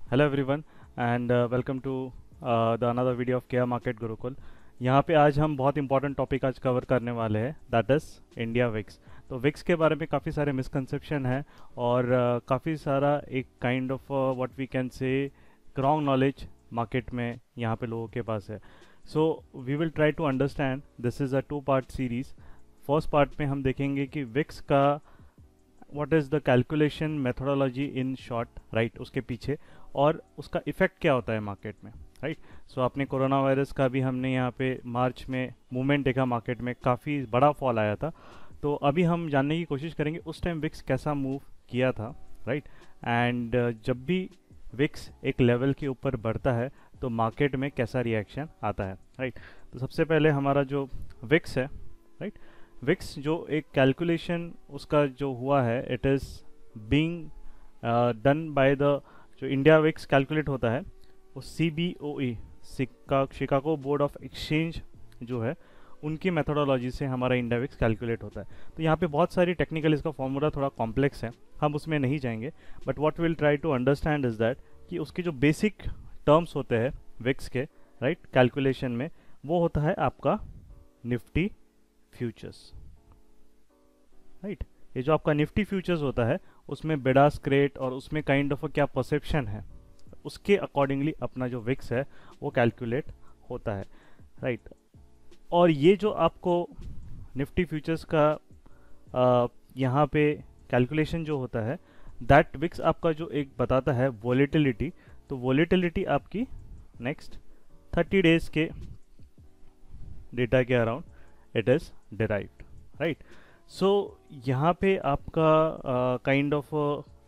Hello everyone and welcome to the another video of care market Gurukul. यहाँ पे आज हम बहुत इंपॉर्टेंट टॉपिक आज कवर करने वाले हैं, दैट इज़ इंडिया विक्स। तो विक्स के बारे में काफ़ी सारे मिसकंसेप्शन है और काफ़ी सारा एक kind of what we can say wrong knowledge market में यहाँ पे लोगों के पास है। So we will try to understand, this is a 2 part series. First part में हम देखेंगे कि विक्स का what is the calculation methodology in short, right, उसके पीछे और उसका इफेक्ट क्या होता है मार्केट में, राइट। सो आपने कोरोना वायरस का भी हमने यहाँ पे मार्च में मूवमेंट देखा, मार्केट में काफ़ी बड़ा फॉल आया था। तो अभी हम जानने की कोशिश करेंगे उस टाइम विक्स कैसा मूव किया था, राइट। एंड जब भी विक्स एक लेवल के ऊपर बढ़ता है तो मार्केट में कैसा रिएक्शन आता है, राइट। तो सबसे पहले हमारा जो विक्स है, राइट, विक्स जो एक कैलकुलेशन उसका जो हुआ है, it is being done by the, जो इंडिया विक्स कैलकुलेट होता है वो CBOE, Chicago board of exchange जो है, उनकी मेथोडोलॉजी से हमारा इंडिया विक्स कैलकुलेट होता है। तो यहाँ पे बहुत सारी टेक्निकल, इसका फॉर्मूला थोड़ा कॉम्प्लेक्स है, हम उसमें नहीं जाएंगे, but what will try to understand is that कि उसके जो बेसिक टर्म्स होते हैं विक्स के, राइट, कैलकुलेशन में, वो होता है आपका निफ्टी फ्यूचर्स, राइट। ये जो आपका निफ्टी फ्यूचर्स होता है उसमें बिड आस्क रेट और उसमें काइंड ऑफ क्या परसेप्शन है, उसके अकॉर्डिंगली अपना जो विक्स है वो कैलकुलेट होता है, राइट। और ये जो आपको निफ्टी फ्यूचर्स का यहाँ पे कैलकुलेशन जो होता है, दैट विक्स आपका जो एक बताता है वॉलेटिलिटी, तो वॉलेटिलिटी आपकी नेक्स्ट 30 डेज के डेटा के around it is derived, right. So यहाँ पे आपका kind of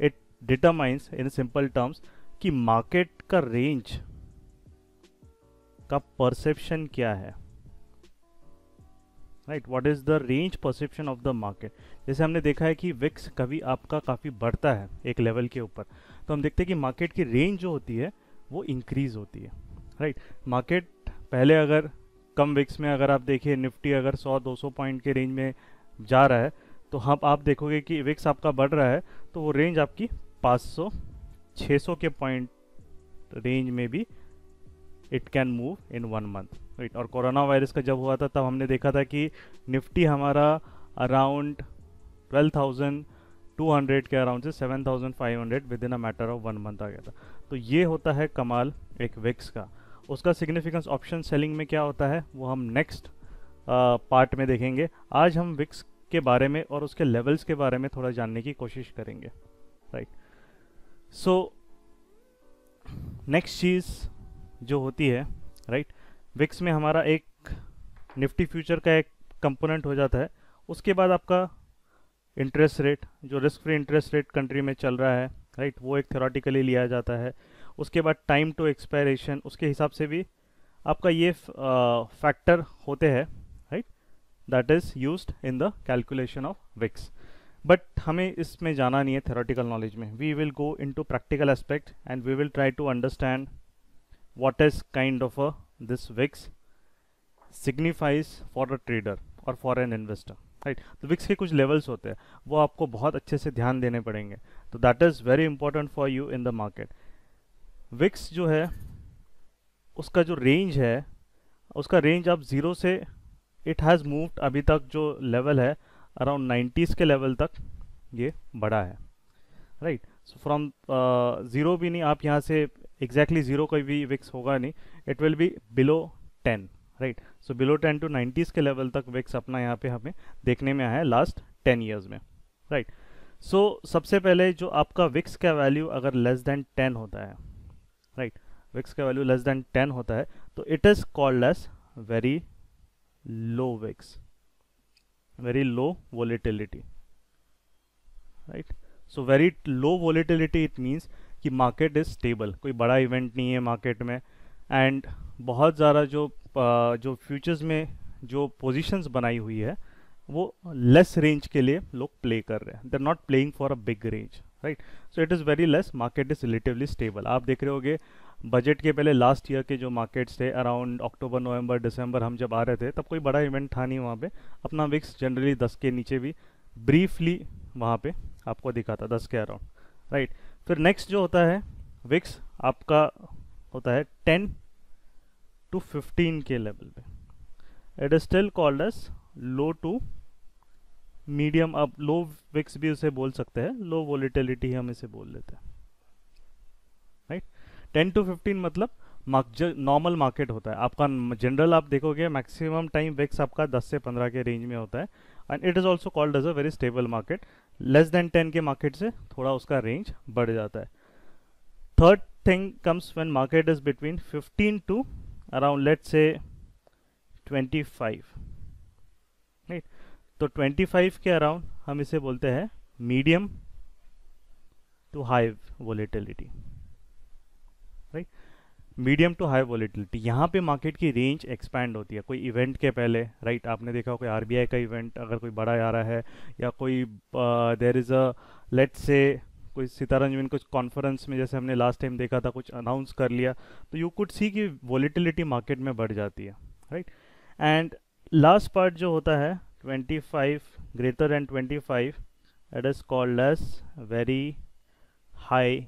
it determines in simple terms कि मार्केट का रेंज का परसेप्शन क्या है, right, what is the range perception of the market. जैसे हमने देखा है कि विक्स कभी आपका काफ़ी बढ़ता है एक लेवल के ऊपर, तो हम देखते हैं कि मार्केट की रेंज जो होती है वो इंक्रीज होती है, राइट। मार्केट पहले अगर कम विक्स में, अगर आप देखिए निफ्टी अगर 100-200 पॉइंट के रेंज में जा रहा है, तो हम आप देखोगे कि विक्स आपका बढ़ रहा है तो वो रेंज आपकी 500-600 के पॉइंट रेंज में भी it can move in 1 month, right. और कोरोना वायरस का जब हुआ था तब हमने देखा था कि निफ्टी हमारा अराउंड 12,200 के अराउंड से 7,500 within a matter of 1 month आ गया था। तो ये होता है कमाल एक विक्स का। उसका सिग्निफिकेंस ऑप्शन सेलिंग में क्या होता है वो हम नेक्स्ट पार्ट में देखेंगे। आज हम विक्स के बारे में और उसके लेवल्स के बारे में थोड़ा जानने की कोशिश करेंगे, राइट। सो नेक्स्ट चीज़ जो होती है, राइट, विक्स में हमारा एक निफ्टी फ्यूचर का एक कंपोनेंट हो जाता है। उसके बाद आपका इंटरेस्ट रेट, जो risk free interest rate country में चल रहा है, राइट, वो एक थ्योरेटिकली लिया जाता है। उसके बाद टाइम टू एक्सपायरेशन, उसके हिसाब से भी आपका ये फैक्टर होते हैं, right, that is used in the calculation of VIX. But हमें इसमें जाना नहीं है थ्योरेटिकल नॉलेज में, we will go into practical aspect and we will try to understand what is kind of a this VIX signifies for a trader और for an investor, right. तो Vicks के कुछ लेवल्स होते हैं, वो आपको बहुत अच्छे से ध्यान देने पड़ेंगे, तो that is very important for you in the market. VIX जो है उसका जो रेंज है, उसका रेंज आप 0 से, इट हैज़ मूव्ड अभी तक जो लेवल है अराउंड 90s के लेवल तक ये बढ़ा है, राइट। सो फ्रॉम 0 भी नहीं, आप यहाँ से एग्जैक्टली 0 कोई भी विक्स होगा नहीं, it will be below 10, right. So below 10 to 90s के लेवल तक विक्स अपना यहाँ पे हमें देखने में आया है लास्ट 10 ईयर्स में, राइट। सो सबसे पहले जो आपका विक्स का वैल्यू अगर लेस देन 10 होता है, राइट, विक्स का वैल्यू लेस देन 10 होता है तो it is called as very low VIX, very low volatility, right. So very low volatility it means कि मार्केट इज स्टेबल, कोई बड़ा इवेंट नहीं है मार्केट में, एंड बहुत ज़्यादा जो फ्यूचर्स में जो पोजीशंस बनाई हुई है वो लेस रेंज के लिए लोग प्ले कर रहे हैं, they are not playing for a big range, right. So it is very less, market is relatively stable. आप देख रहे होगे बजट के पहले लास्ट ईयर के जो मार्केट्स थे अराउंड अक्टूबर नवंबर दिसंबर हम जब आ रहे थे तब कोई बड़ा इवेंट था नहीं वहाँ पे, अपना विक्स जनरली 10 के नीचे भी ब्रीफली वहाँ पे आपको दिखा था, 10 के अराउंड, राइट। फिर नेक्स्ट जो होता है विक्स आपका होता है 10 to 15 के लेवल पे, it is still called as low to medium. अब लो विक्स भी उसे बोल सकते हैं, लो वोलेटिलिटी हम इसे बोल लेते हैं, राइट। 10 to 15 मतलब नॉर्मल मार्केट होता है आपका। जनरल आप देखोगे मैक्सिमम टाइम विक्स आपका 10 से 15 के रेंज में होता है, and it is also called as a very stable market. Less than 10 के मार्केट से थोड़ा उसका रेंज बढ़ जाता है। Third thing comes when market is between 15 to around let's say 25, right. तो 25 के अराउंड हम इसे बोलते हैं medium to high volatility, right. Medium to high volatility, यहाँ पे मार्केट की रेंज एक्सपैंड होती है कोई इवेंट के पहले, राइट। आपने देखा कोई आरबीआई का इवेंट अगर कोई बड़ा आ रहा है, या कोई there is a let's say कोई सितारंजन कुछ कॉन्फ्रेंस में जैसे हमने लास्ट टाइम देखा था कुछ अनाउंस कर लिया, तो यू कुड सी कि वोलेटिलिटी मार्केट में बढ़ जाती है, राइट। एंड लास्ट पार्ट जो होता है 25 greater than 25, it is called as very high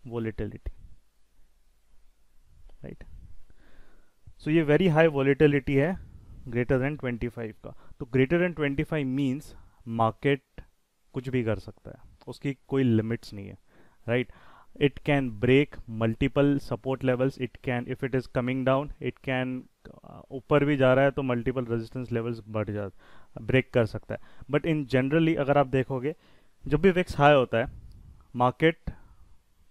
volatility, right. So ये वेरी हाई वोलेटिलिटी है ग्रेटर देन 25 का। तो ग्रेटर देन 25 मीन्स मार्केट कुछ भी कर सकता है, उसकी कोई लिमिट्स नहीं है, right. It can break multiple support levels, it can if it is coming down it can ऊपर भी जा रहा है तो मल्टीपल रेजिस्टेंस लेवल्स बढ़ जा ब्रेक कर सकता है। बट इन जनरली अगर आप देखोगे जब भी विक्स हाई होता है मार्केट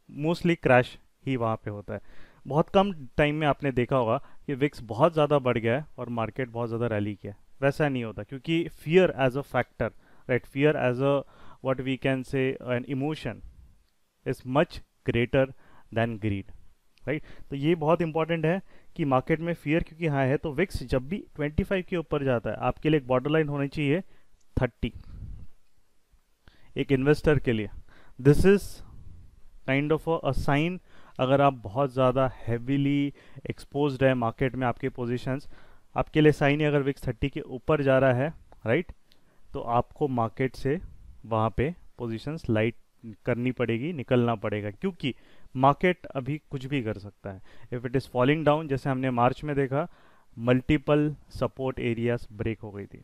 मोस्टली क्रैश ही वहाँ पे होता है। बहुत कम टाइम में आपने देखा होगा कि विक्स बहुत ज़्यादा बढ़ गया है और मार्केट बहुत ज़्यादा रैली किया है, वैसा नहीं होता, क्योंकि fear as a factor, right, fear as a what we can say an emotion is much greater than greed, right. तो ये बहुत इंपॉर्टेंट है कि मार्केट में फियर क्योंकि हाई है, तो विक्स जब भी 25 के ऊपर जाता है आपके लिए एक बॉर्डर लाइन होनी चाहिए 30 एक इन्वेस्टर के लिए। This is kind of a sign, अगर आप बहुत ज़्यादा हैवीली एक्सपोज्ड है मार्केट में आपके पोजीशंस, आपके लिए साइन है अगर विक्स 30 के ऊपर जा रहा है, राइट, तो आपको मार्केट से वहाँ पे पोजीशंस लाइट करनी पड़ेगी, निकलना पड़ेगा, क्योंकि मार्केट अभी कुछ भी कर सकता है। If it is falling down, जैसे हमने मार्च में देखा मल्टीपल सपोर्ट एरियाज ब्रेक हो गई थी,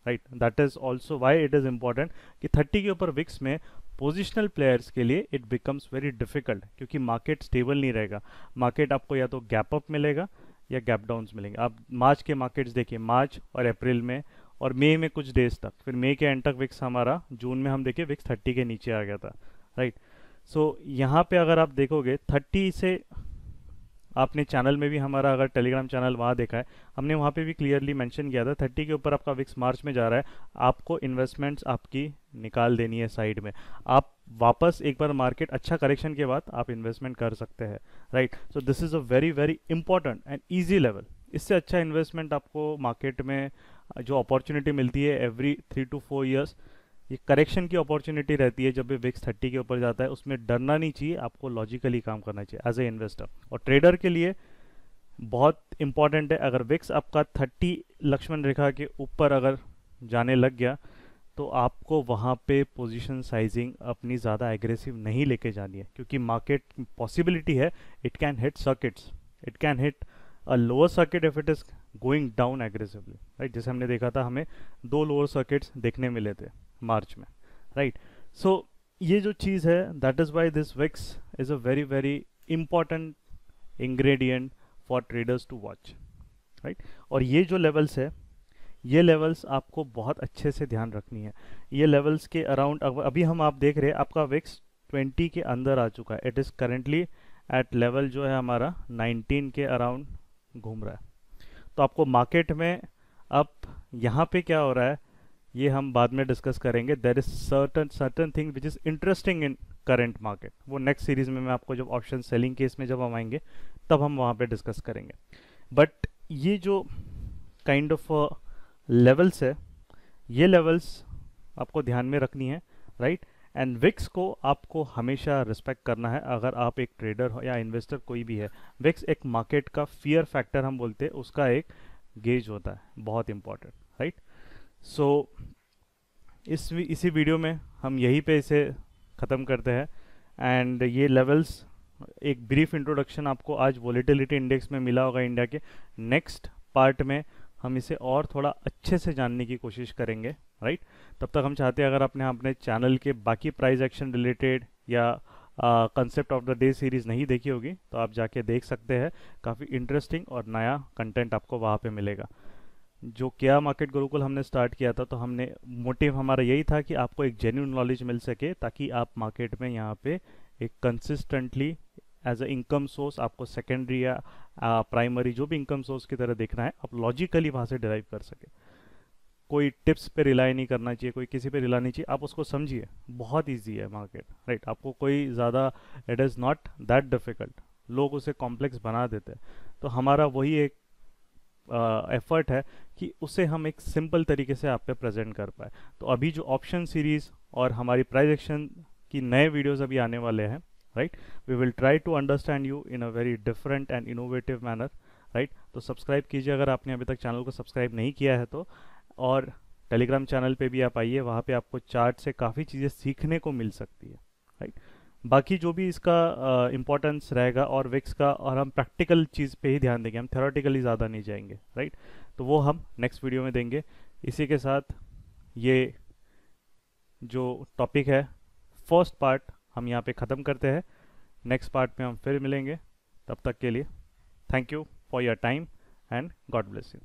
right. That is also why it is important कि 30 के ऊपर विक्स में पोजिशनल प्लेयर्स के लिए इट बिकम्स वेरी डिफिकल्ट, क्योंकि मार्केट स्टेबल नहीं रहेगा। मार्केट आपको या तो गैप अप मिलेगा या गैप डाउन्स मिलेंगे। आप मार्च के मार्केट्स देखिए, मार्च और अप्रैल में और मई में कुछ डेज तक, फिर मई के एंड तक विक्स हमारा, जून में हम देखिए विक्स 30 के नीचे आ गया था, राइट। सो यहाँ पे अगर आप देखोगे 30 से, आपने चैनल में भी हमारा अगर टेलीग्राम चैनल वहाँ देखा है, हमने वहाँ पे भी क्लियरली मेंशन किया था 30 के ऊपर आपका विक्स मार्च में जा रहा है, आपको इन्वेस्टमेंट्स आपकी निकाल देनी है साइड में। आप वापस एक बार मार्केट अच्छा करेक्शन के बाद आप इन्वेस्टमेंट कर सकते हैं, right. So this is a very very important and easy level. इससे अच्छा इन्वेस्टमेंट आपको मार्केट में जो अपॉर्चुनिटी मिलती है एवरी 3 to 4 ईयर्स, ये करेक्शन की अपॉर्चुनिटी रहती है जब भी विक्स 30 के ऊपर जाता है, उसमें डरना नहीं चाहिए, आपको लॉजिकली काम करना चाहिए एज ए इन्वेस्टर। और ट्रेडर के लिए बहुत इंपॉर्टेंट है, अगर विक्स आपका 30 लक्ष्मण रेखा के ऊपर अगर जाने लग गया तो आपको वहाँ पे पोजीशन साइजिंग अपनी ज़्यादा एग्रेसिव नहीं लेके जानी है, क्योंकि मार्केट पॉसिबिलिटी है it can hit circuits, it can hit a lower circuit if it is going down aggressively, right. जैसे हमने देखा था, हमें 2 लोअर सर्किट्स देखने मिले थे मार्च में, राइट। सो ये जो चीज़ है, that is why this VIX is a very very important ingredient for traders to watch, right. और ये जो लेवल्स है, ये लेवल्स आपको बहुत अच्छे से ध्यान रखनी है। ये लेवल्स के अराउंड अभी हम आप देख रहे हैं आपका विक्स 20 के अंदर आ चुका है, it is currently at level जो है हमारा 19 के अराउंड घूम रहा है। तो आपको मार्केट में अब यहाँ पे क्या हो रहा है ये हम बाद में डिस्कस करेंगे। There is certain thing which is interesting in current market, वो नेक्स्ट सीरीज में मैं आपको जब ऑप्शन सेलिंग केस में जब हम आएंगे तब हम वहाँ पे डिस्कस करेंगे। बट ये जो काइंड ऑफ लेवल्स है, ये लेवल्स आपको ध्यान में रखनी है, राइट। एंड विक्स को आपको हमेशा रिस्पेक्ट करना है अगर आप एक ट्रेडर हो या इन्वेस्टर कोई भी है। विक्स एक मार्केट का फियर फैक्टर हम बोलते हैं, उसका एक गेज होता है, बहुत इंपॉर्टेंट, राइट। सो इसी वीडियो में हम यहीं पे इसे ख़त्म करते हैं। एंड ये लेवल्स एक ब्रीफ इंट्रोडक्शन आपको आज वोलेटिलिटी इंडेक्स में मिला होगा इंडिया के। नेक्स्ट पार्ट में हम इसे और थोड़ा अच्छे से जानने की कोशिश करेंगे, राइट। तब तक हम चाहते हैं अगर आपने अपने चैनल के बाकी प्राइस एक्शन रिलेटेड या concept of the day series नहीं देखी होगी तो आप जाके देख सकते हैं। काफ़ी इंटरेस्टिंग और नया कंटेंट आपको वहाँ पे मिलेगा। जो क्या मार्केट गुरुकुल हमने स्टार्ट किया था तो हमने मोटिव हमारा यही था कि आपको एक जेन्युइन नॉलेज मिल सके ताकि आप मार्केट में यहाँ पे एक consistently as a income source, आपको सेकेंडरी या प्राइमरी जो भी इनकम सोर्स की तरह देखना है, आप लॉजिकली वहाँ से डिराइव कर सके। कोई टिप्स पे रिलाई नहीं करना चाहिए, कोई किसी पे रिलाई नहीं चाहिए, आप उसको समझिए। बहुत इजी है मार्केट, राइट। आपको कोई ज़्यादा, it is not that difficult. लोग उसे कॉम्प्लेक्स बना देते हैं। तो हमारा वही एक एफर्ट है कि उसे हम एक सिंपल तरीके से आप पे प्रेजेंट कर पाए। तो अभी जो ऑप्शन सीरीज़ और हमारी प्राइस एक्शन की नए वीडियोस अभी आने वाले हैं, right, we will try to understand you in a very different and innovative manner, right. तो सब्सक्राइब कीजिए अगर आपने अभी तक चैनल को सब्सक्राइब नहीं किया है तो, और टेलीग्राम चैनल पे भी आप आइए, वहाँ पे आपको चार्ट से काफ़ी चीज़ें सीखने को मिल सकती है, राइट। बाकी जो भी इसका इम्पोर्टेंस रहेगा और विक्स का, और हम प्रैक्टिकल चीज़ पे ही ध्यान देंगे, हम थ्योरेटिकली ज़्यादा नहीं जाएंगे, राइट। तो वो हम नेक्स्ट वीडियो में देंगे। इसी के साथ ये जो टॉपिक है फर्स्ट पार्ट हम यहाँ पे ख़त्म करते हैं। नेक्स्ट पार्ट में हम फिर मिलेंगे। तब तक के लिए thank you for your time and God bless you.